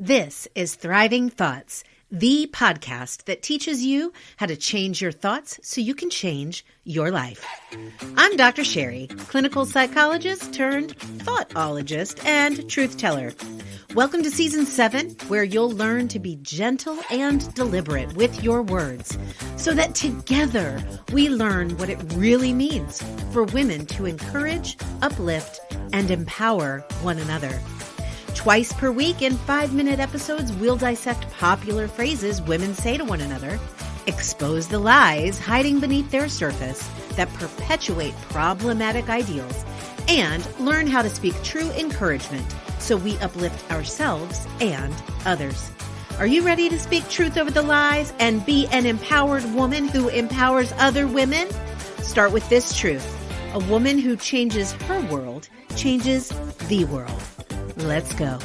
This is Thriving Thoughts, the podcast that teaches you how to change your thoughts so you can change your life. I'm Dr. Sherry, clinical psychologist turned thoughtologist and truth teller. Welcome to Season 7, where you'll learn to be gentle and deliberate with your words so that together we learn what it really means for women to encourage, uplift, and empower one another. Twice per week in 5-minute episodes, we'll dissect popular phrases women say to one another, expose the lies hiding beneath their surface that perpetuate problematic ideals, and learn how to speak true encouragement so we uplift ourselves and others. Are you ready to speak truth over the lies and be an empowered woman who empowers other women? Start with this truth. A woman who changes her world changes the world. Let's go.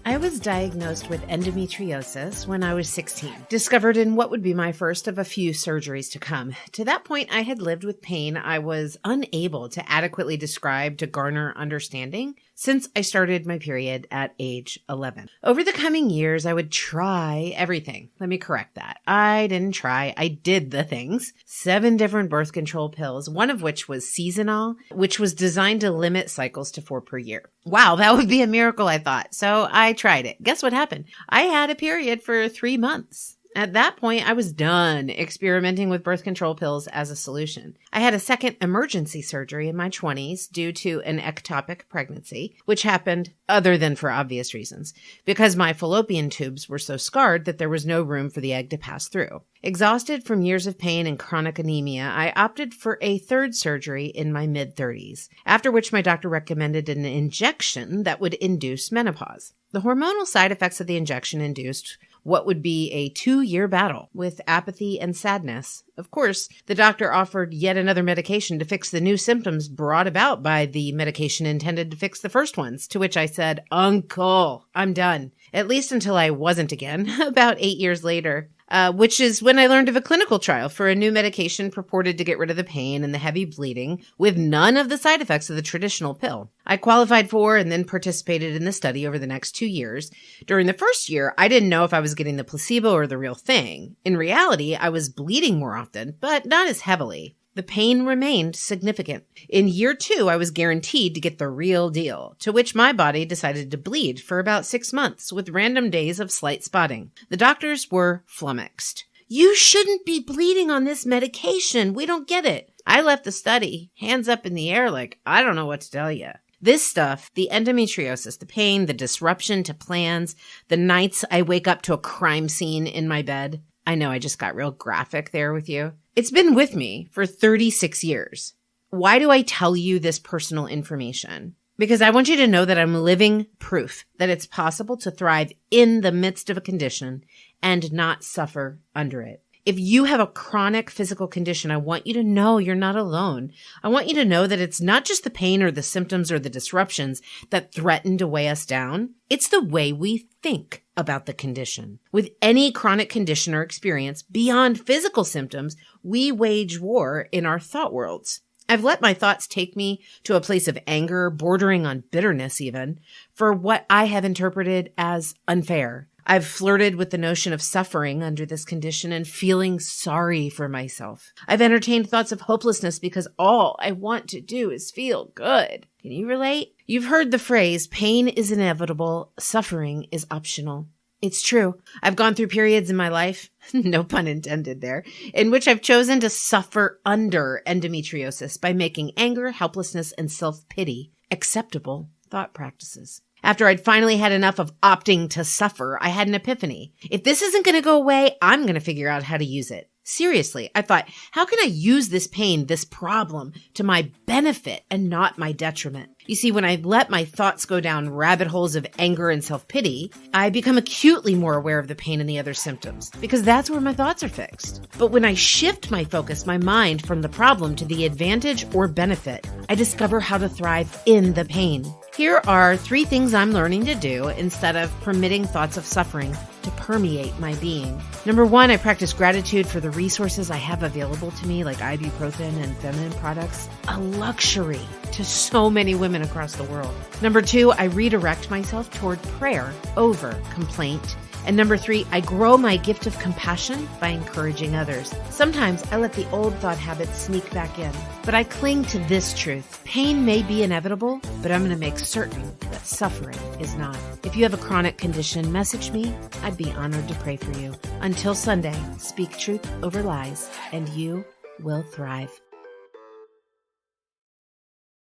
I was diagnosed with endometriosis when I was 16, discovered in what would be my first of a few surgeries to come. To that point, I had lived with pain I was unable to adequately describe to garner understanding since I started my period at age 11. Over the coming years, I would try everything. Let me correct that. I didn't try. I did the things. 7 different birth control pills, one of which was Seasonal, which was designed to limit cycles to 4 per year. Wow, that would be a miracle, I thought. So I tried it. Guess what happened? I had a period for 3 months. At that point, I was done experimenting with birth control pills as a solution. I had a second emergency surgery in my 20s due to an ectopic pregnancy, which happened other than for obvious reasons, because my fallopian tubes were so scarred that there was no room for the egg to pass through. Exhausted from years of pain and chronic anemia, I opted for a third surgery in my mid-30s, after which my doctor recommended an injection that would induce menopause. The hormonal side effects of the injection induced what would be a 2-year battle with apathy and sadness. Of course, the doctor offered yet another medication to fix the new symptoms brought about by the medication intended to fix the first ones, to which I said, "Uncle, I'm done." At least until I wasn't again, about 8 years later. Which is when I learned of a clinical trial for a new medication purported to get rid of the pain and the heavy bleeding with none of the side effects of the traditional pill. I qualified for and then participated in the study over the next 2 years. During the first year, I didn't know if I was getting the placebo or the real thing. In reality, I was bleeding more often, but not as heavily. The pain remained significant. In year 2, I was guaranteed to get the real deal, to which my body decided to bleed for about 6 months with random days of slight spotting. The doctors were flummoxed. "You shouldn't be bleeding on this medication. We don't get it." I left the study, hands up in the air like, I don't know what to tell you. This stuff, the endometriosis, the pain, the disruption to plans, the nights I wake up to a crime scene in my bed. I know I just got real graphic there with you. It's been with me for 36 years. Why do I tell you this personal information? Because I want you to know that I'm living proof that it's possible to thrive in the midst of a condition and not suffer under it. If you have a chronic physical condition, I want you to know you're not alone. I want you to know that it's not just the pain or the symptoms or the disruptions that threaten to weigh us down. It's the way we think about the condition. With any chronic condition or experience beyond physical symptoms, we wage war in our thought worlds. I've let my thoughts take me to a place of anger, bordering on bitterness even, for what I have interpreted as unfair. I've flirted with the notion of suffering under this condition and feeling sorry for myself. I've entertained thoughts of hopelessness because all I want to do is feel good. Can you relate? You've heard the phrase, pain is inevitable, suffering is optional. It's true. I've gone through periods in my life, no pun intended there, in which I've chosen to suffer under endometriosis by making anger, helplessness, and self-pity acceptable thought practices. After I'd finally had enough of opting to suffer, I had an epiphany. If this isn't going to go away, I'm going to figure out how to use it. Seriously, I thought, how can I use this pain, this problem, to my benefit and not my detriment? You see, when I let my thoughts go down rabbit holes of anger and self-pity, I become acutely more aware of the pain and the other symptoms, because that's where my thoughts are fixed. But when I shift my focus, my mind, from the problem to the advantage or benefit, I discover how to thrive in the pain. Here are 3 things I'm learning to do instead of permitting thoughts of suffering to permeate my being. Number 1, I practice gratitude for the resources I have available to me, like ibuprofen and feminine products, a luxury to so many women across the world. Number 2, I redirect myself toward prayer over complaint. And number 3, I grow my gift of compassion by encouraging others. Sometimes I let the old thought habits sneak back in, but I cling to this truth. Pain may be inevitable, but I'm going to make certain that suffering is not. If you have a chronic condition, message me. I'd be honored to pray for you. Until Sunday, speak truth over lies, and you will thrive.